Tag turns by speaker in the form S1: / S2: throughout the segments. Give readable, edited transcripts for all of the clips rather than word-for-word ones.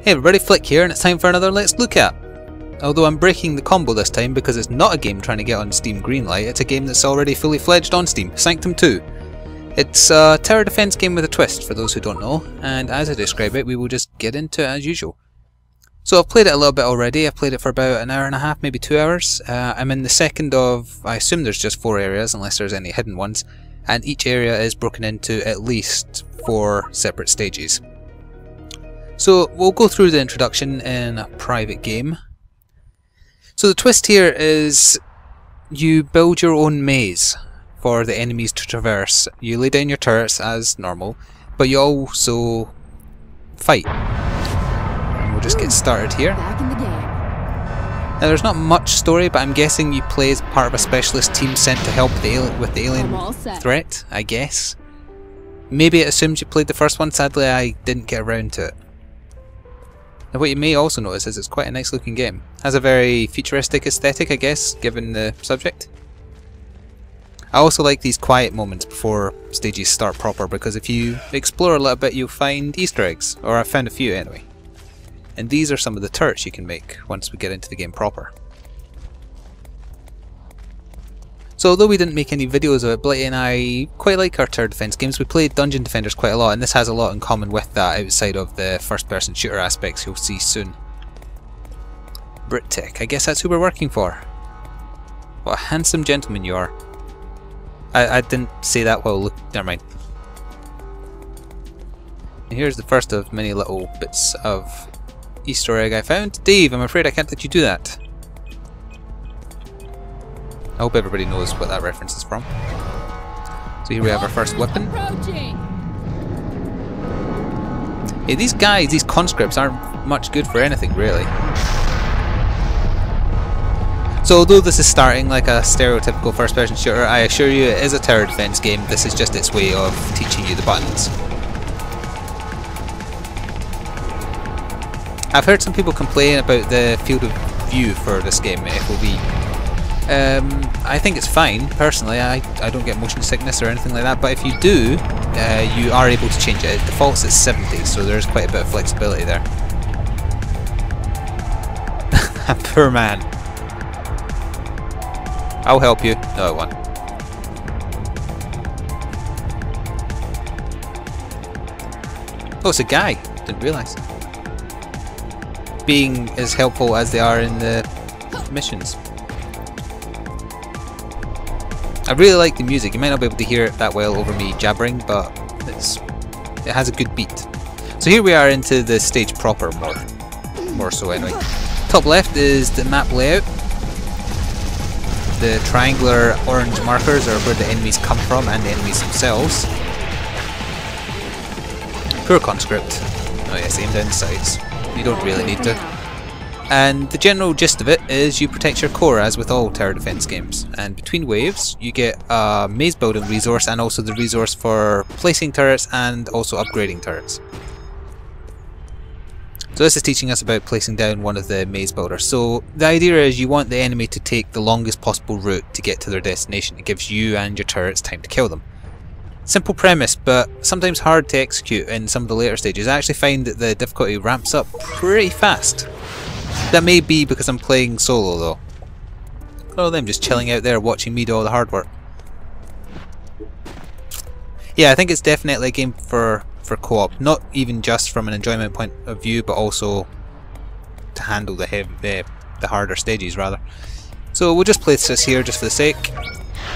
S1: Hey everybody, Flick here, and it's time for another Let's Look At. Although I'm breaking the combo this time because it's not a game trying to get on Steam Greenlight, it's a game that's already fully fledged on Steam, Sanctum 2. It's a tower defense game with a twist, for those who don't know, and as I describe it, we will just get into it as usual. So I've played it a little bit already. I've played it for about an hour and a half, maybe 2 hours. I'm in the second of, I assume there's just 4 areas, unless there's any hidden ones, and each area is broken into at least 4 separate stages. So we'll go through the introduction in a private game. So the twist here is you build your own maze for the enemies to traverse. You lay down your turrets as normal, but you also fight. And we'll just get started here.
S2: Back in the game.
S1: Now there's not much story, but I'm guessing you play as part of a specialist team sent to help with the alien threat, I guess. Maybe it assumes you played the first one, sadly I didn't get around to it. Now what you may also notice is it's quite a nice looking game. Has a very futuristic aesthetic, I guess, given the subject. I also like these quiet moments before stages start proper, because if you explore a little bit you'll find Easter eggs, or I've found a few anyway. And these are some of the turrets you can make once we get into the game proper. So although we didn't make any videos of it, Blighty and I quite like our tower defense games. We played Dungeon Defenders quite a lot, and this has a lot in common with that outside of the first person shooter aspects you'll see soon. BritTech, I guess that's who we're working for. What a handsome gentleman you are. I didn't say that well, look, never mind. And here's the first of many little bits of Easter egg I found. Dave, I'm afraid I can't let you do that. I hope everybody knows what that reference is from. So here we have our first weapon. Hey, these guys, these conscripts aren't much good for anything really. So although this is starting like a stereotypical first person shooter, I assure you it is a tower defense game. This is just its way of teaching you the buttons. I've heard some people complain about the field of view for this game, FOV. I think it's fine, personally. I don't get motion sickness or anything like that, but if you do, you are able to change it. It defaults at 70, so there's quite a bit of flexibility there. Poor man. I'll help you. No, I won't. Oh, it's a guy. Didn't realise. Being as helpful as they are in the missions. I really like the music. You might not be able to hear it that well over me jabbering, but it has a good beat. So here we are into the stage proper, more so anyway. Top left is the map layout. The triangular orange markers are where the enemies come from, and the enemies themselves. Poor conscript. Oh yes, aim down the sides. You don't really need to. And the general gist of it is you protect your core, as with all tower defense games. And between waves you get a maze building resource, and also the resource for placing turrets and also upgrading turrets. So this is teaching us about placing down one of the maze builders. So the idea is you want the enemy to take the longest possible route to get to their destination. It gives you and your turrets time to kill them. Simple premise, but sometimes hard to execute in some of the later stages. I actually find that the difficulty ramps up pretty fast. That may be because I'm playing solo though. Look at all them just chilling out there watching me do all the hard work. Yeah, I think it's definitely a game for co-op, not even just from an enjoyment point of view, but also to handle the harder stages rather. So we'll just place this here just for the sake.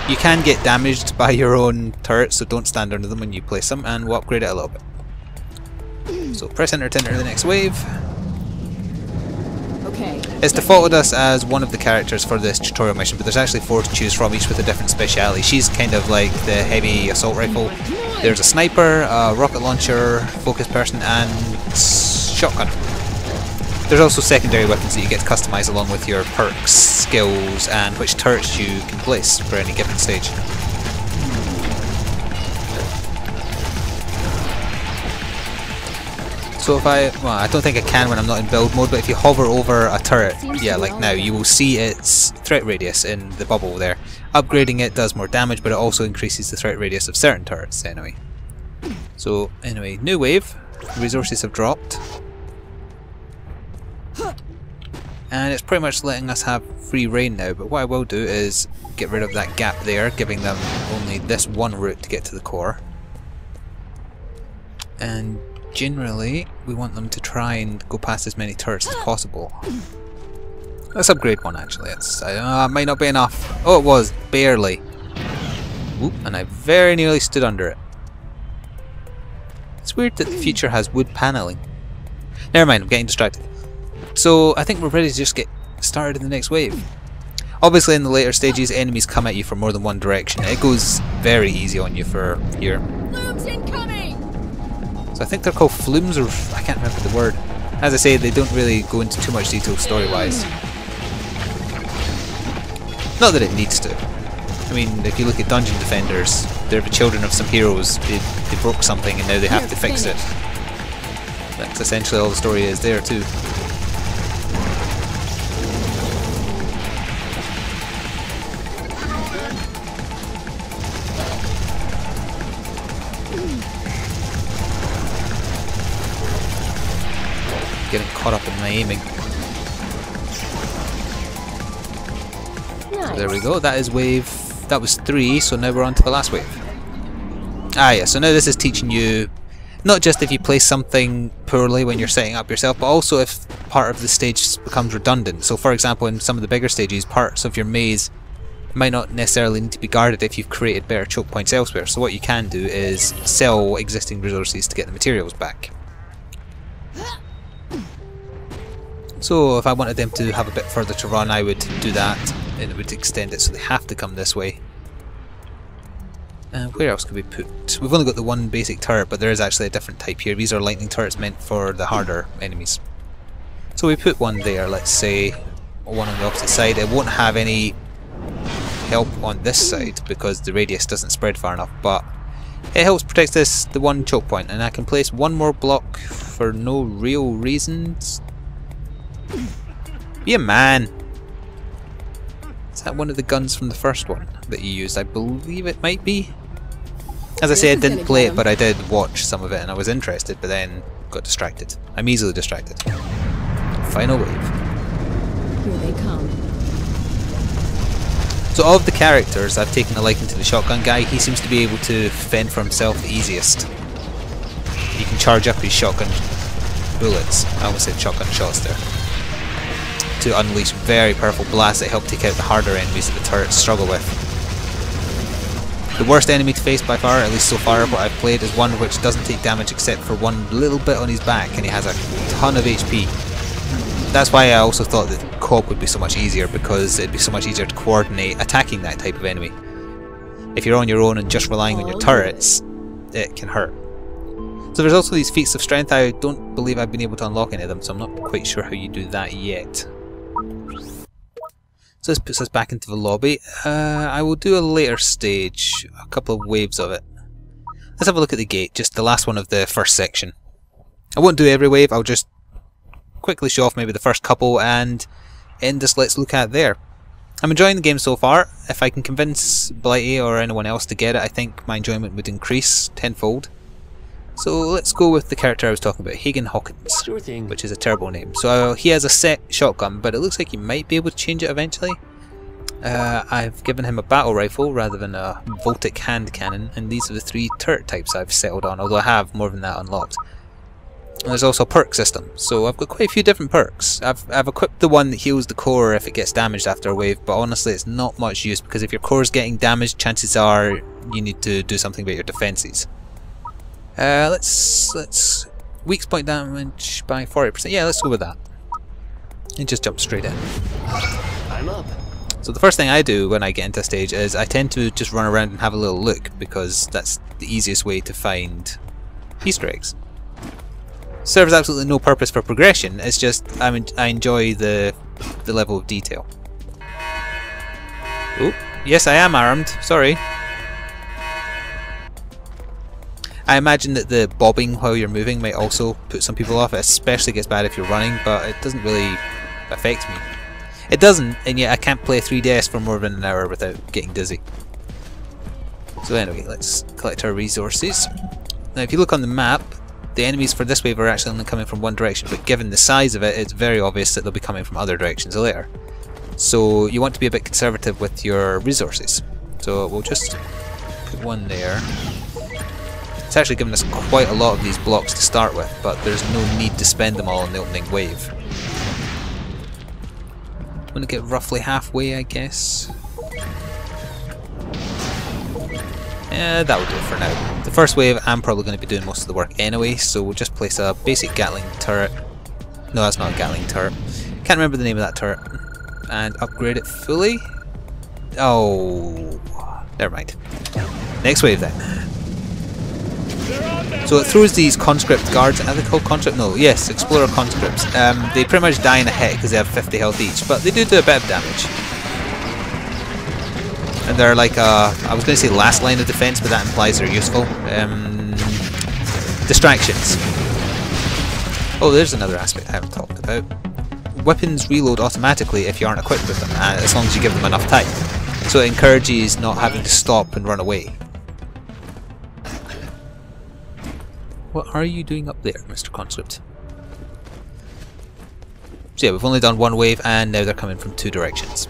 S1: You can get damaged by your own turrets, so don't stand under them when you place them, and we'll upgrade it a little bit. So press enter to enter the next wave. It's defaulted us as one of the characters for this tutorial mission, but there's actually 4 to choose from, each with a different speciality. She's kind of like the heavy assault rifle. There's a sniper, a rocket launcher, focus person, and shotgun. There's also secondary weapons that you get to customize along with your perks, skills, and which turrets you can place for any given stage. So if well, I don't think I can when I'm not in build mode, but if you hover over a turret, yeah, like now, you will see its threat radius in the bubble there. Upgrading it does more damage, but it also increases the threat radius of certain turrets anyway. So anyway, new wave, resources have dropped. and it's pretty much letting us have free reign now, but what I will do is get rid of that gap there, giving them only this one route to get to the core. And generally we want them to try and go past as many turrets as possible. Let's upgrade one actually. It might not be enough. Oh, it was, barely. Whoop, and I very nearly stood under it. It's weird that the future has wood paneling. Never mind, I'm getting distracted. So I think we're ready to just get started in the next wave. Obviously in the later stages enemies come at you from more than one direction. It goes very easy on you for here.
S2: Flumes incoming!
S1: So I think they're called flumes, or I can't remember the word. As I say, they don't really go into too much detail story-wise. Not that it needs to. I mean, if you look at Dungeon Defenders, they're the children of some heroes. They broke something and now they have to fix it. That's essentially all the story is there too. Getting caught up in my aiming. So there we go, that is wave, that was 3, so now we're on to the last wave. Ah yeah, so now this is teaching you, not just if you place something poorly when you're setting up yourself, but also if part of the stage becomes redundant. So for example, in some of the bigger stages, parts of your maze might not necessarily need to be guarded if you've created better choke points elsewhere. So what you can do is sell existing resources to get the materials back. So if I wanted them to have a bit further to run, I would do that, and it would extend it so they have to come this way. And where else could we put? We've only got the one basic turret, but there is actually a different type here. These are lightning turrets meant for the harder enemies. So we put one there, let's say, one on the opposite side. It won't have any help on this side because the radius doesn't spread far enough, but it helps protect the one choke point, and I can place one more block for no real reasons. Be a man! Is that one of the guns from the first one that you used? I believe it might be. As I say, I didn't play it, but I did watch some of it and I was interested, but then got distracted. I'm easily distracted. Final wave.
S2: Here they come.
S1: So of the characters, I've taken a liking to the shotgun guy. He seems to be able to fend for himself the easiest. You can charge up his shotgun bullets. I almost said shotgun shots there. To unleash very powerful blasts that help take out the harder enemies that the turrets struggle with. The worst enemy to face by far, at least so far what I've played, is one which doesn't take damage except for one little bit on his back, and he has a ton of HP. That's why I also thought that co-op would be so much easier, because it'd be so much easier to coordinate attacking that type of enemy. If you're on your own and just relying on your turrets, it can hurt. So there's also these feats of strength. I don't believe I've been able to unlock any of them, so I'm not quite sure how you do that yet. So this puts us back into the lobby. I will do a later stage, a couple of waves of it. Let's have a look at the gate, just the last one of the first section. I won't do every wave, I'll just quickly show off maybe the first couple and end this Let's Look At there. I'm enjoying the game so far. If I can convince Blighty or anyone else to get it, I think my enjoyment would increase tenfold. So let's go with the character I was talking about, Hagen Hawkins,
S3: Sure thing.
S1: which is a terrible name. So he has a set shotgun, but it looks like you might be able to change it eventually. I've given him a battle rifle rather than a Voltic hand cannon, and these are the 3 turret types I've settled on, although I have more than that unlocked. And there's also a perk system, so I've got quite a few different perks. I've equipped the one that heals the core if it gets damaged after a wave, but honestly it's not much use, because if your core is getting damaged, chances are you need to do something about your defences. Let's weak point damage by 40%. Yeah, let's go with that. And just jump straight in.
S3: I'm up.
S1: So the first thing I do when I get into a stage is I tend to just run around and have a little look, because that's the easiest way to find Easter eggs. Serves absolutely no purpose for progression, it's just I enjoy the level of detail. Oh, yes I am armed, sorry. I imagine that the bobbing while you're moving might also put some people off. It especially gets bad if you're running, but it doesn't really affect me. It doesn't, and yet I can't play 3DS for more than an hour without getting dizzy. So anyway, let's collect our resources. Now if you look on the map, the enemies for this wave are actually only coming from one direction, but given the size of it, it's very obvious that they'll be coming from other directions later. So you want to be a bit conservative with your resources. So we'll just put one there. It's actually given us quite a lot of these blocks to start with, but there's no need to spend them all in the opening wave. I'm going to get roughly halfway, I guess. Yeah, that will do it for now. The first wave, I'm probably going to be doing most of the work anyway, so we'll just place a basic Gatling turret. No, that's not a Gatling turret. Can't remember the name of that turret. And upgrade it fully. Oh, never mind. Next wave then. So it throws these conscript guards. Are they called conscript? No, yes, explorer conscripts. They pretty much die in a hit because they have 50 health each, but they do a bit of damage. And they're like I was going to say last line of defense, but that implies they're useful. Distractions. Oh, there's another aspect I haven't talked about. Weapons reload automatically if you aren't equipped with them, as long as you give them enough time. So it encourages not having to stop and run away. What are you doing up there, Mr. Conscript? So yeah, we've only done one wave and now they're coming from two directions.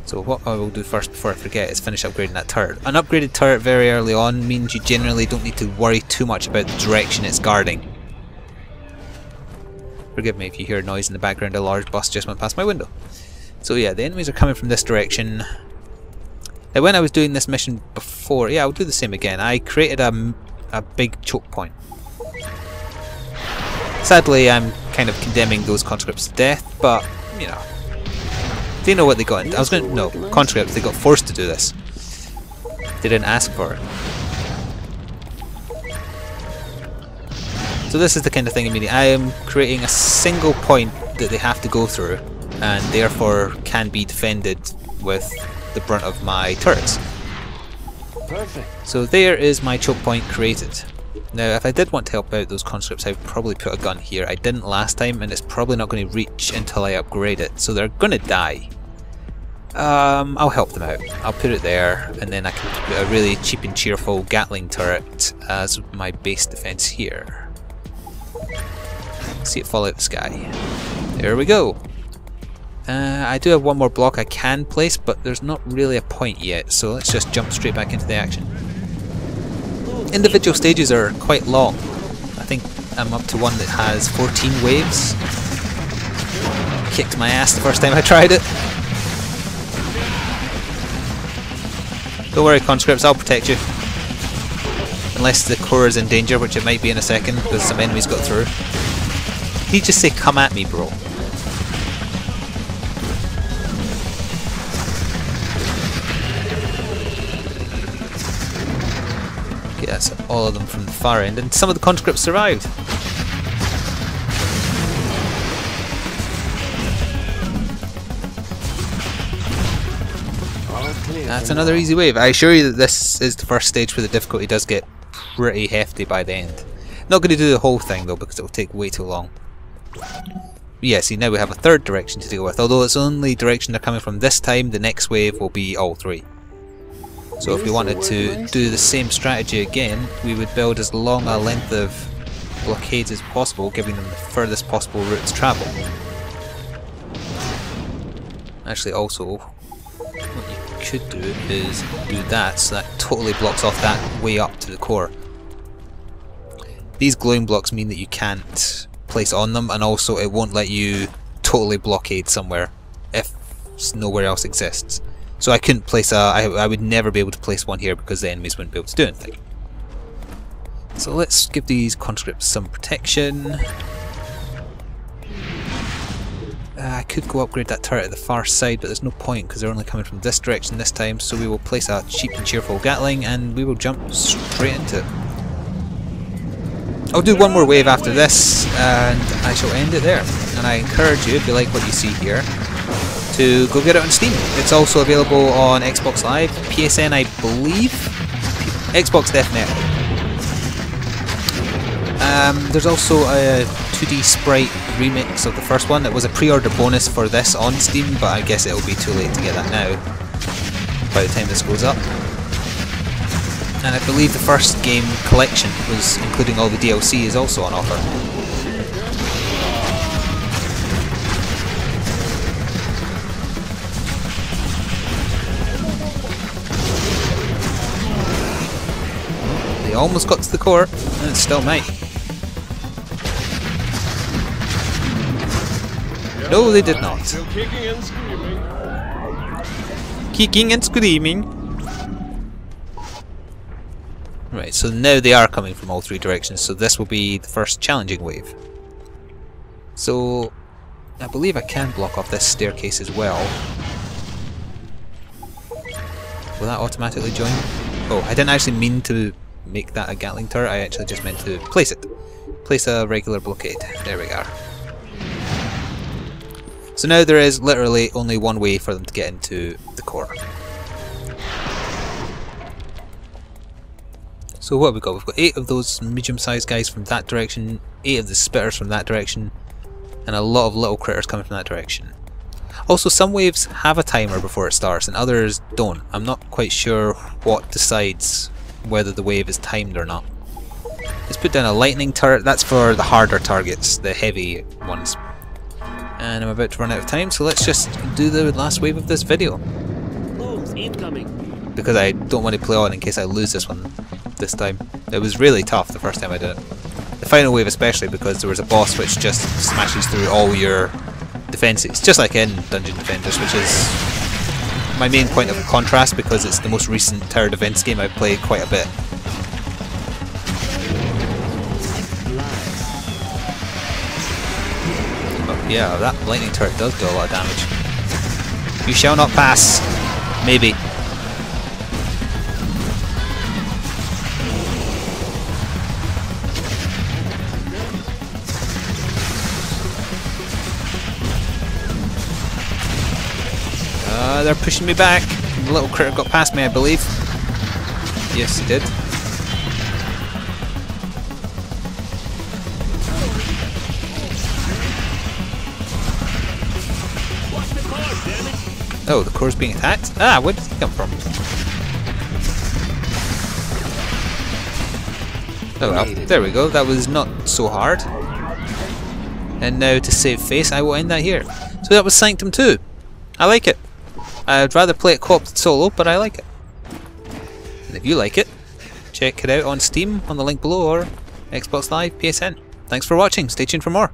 S1: So what I will do first before I forget is finish upgrading that turret. An upgraded turret very early on means you generally don't need to worry too much about the direction it's guarding. Forgive me if you hear noise in the background, a large bus just went past my window. So yeah, the enemies are coming from this direction. Now when I was doing this mission before, yeah, I'll do the same again. I created a big choke point. Sadly, I'm kind of condemning those conscripts to death, but, you know, they know what they got. I was going to, no, conscripts, they got forced to do this. They didn't ask for it. So this is the kind of thing immediately. I am creating a single point that they have to go through, and therefore can be defended with the brunt of my turrets.
S3: Perfect.
S1: So there is my choke point created. Now if I did want to help out those conscripts, I would probably put a gun here. I didn't last time and it's probably not going to reach until I upgrade it, so they're going to die. I'll help them out. I'll put it there and then I can put a really cheap and cheerful Gatling turret as my base defense here. See it fall out of the sky. There we go. I do have one more block I can place, but there's not really a point yet, so let's just jump straight back into the action. Individual stages are quite long. I think I'm up to one that has 14 waves. Kicked my ass the first time I tried it. Don't worry, conscripts, I'll protect you. Unless the core is in danger, which it might be in a second, because some enemies got through. Did he just say, come at me, bro? Yes, all of them from the far end, and some of the conscripts survived. That's another easy wave. I assure you that this is the first stage where the difficulty does get pretty hefty by the end. Not going to do the whole thing though, because it will take way too long. Yeah, see, now we have a third direction to deal with. Although it's the only direction they're coming from this time, the next wave will be all three. So if we wanted to do the same strategy again, we would build as long a length of blockades as possible, giving them the furthest possible route to travel. Actually, also, what you could do is do that, so that totally blocks off that way up to the core. These glowing blocks mean that you can't place on them, and also it won't let you totally blockade somewhere if nowhere else exists. So I couldn't place I would never be able to place one here because the enemies wouldn't be able to do anything. So let's give these conscripts some protection. I could go upgrade that turret at the far side, but there's no point because they're only coming from this direction this time, so we will place a cheap and cheerful Gatling and we will jump straight into it. I'll do one more wave after this and I shall end it there. And I encourage you, if you like what you see here, to go get it on Steam. It's also available on Xbox Live, PSN I believe, Xbox definitely. There's also a 2D sprite remix of the first one. It was a pre-order bonus for this on Steam, but I guess it'll be too late to get that now by the time this goes up. And I believe the first game collection was including all the DLC is also on offer. They almost got to the core, and it still might. No, they did not.
S3: Still kicking and screaming.
S1: Kicking and screaming. Right, so now they are coming from all three directions, so this will be the first challenging wave. So, I believe I can block off this staircase as well. Will that automatically join? Oh, I didn't actually mean to make that a Gatling turret, I actually just meant to place it. Place a regular blockade. There we are. So now there is literally only one way for them to get into the core. So what have we got? We've got 8 of those medium-sized guys from that direction, 8 of the spitters from that direction, and a lot of little critters coming from that direction. Also, some waves have a timer before it starts and others don't. I'm not quite sure what decides whether the wave is timed or not. Let's put down a lightning turret. That's for the harder targets, the heavy ones. And I'm about to run out of time, so let's just do the last wave of this video.
S3: Bombs incoming.
S1: Because I don't want to play on in case I lose this one this time. It was really tough the first time I did it. The final wave especially, because there was a boss which just smashes through all your defences, just like in Dungeon Defenders, which is my main point of contrast because it's the most recent tower defence game I've played quite a bit. But yeah, that lightning turret does do a lot of damage. You shall not pass. Maybe. They're pushing me back. The little critter got past me, I believe. Yes, he did. Oh, the core's being attacked? Ah, where did he come from? Oh well, there we go. That was not so hard. And now to save face, I will end that here. So that was Sanctum 2. I like it. I'd rather play it co-op than solo, but I like it. And if you like it, check it out on Steam on the link below or Xbox Live, PSN. Thanks for watching, stay tuned for more.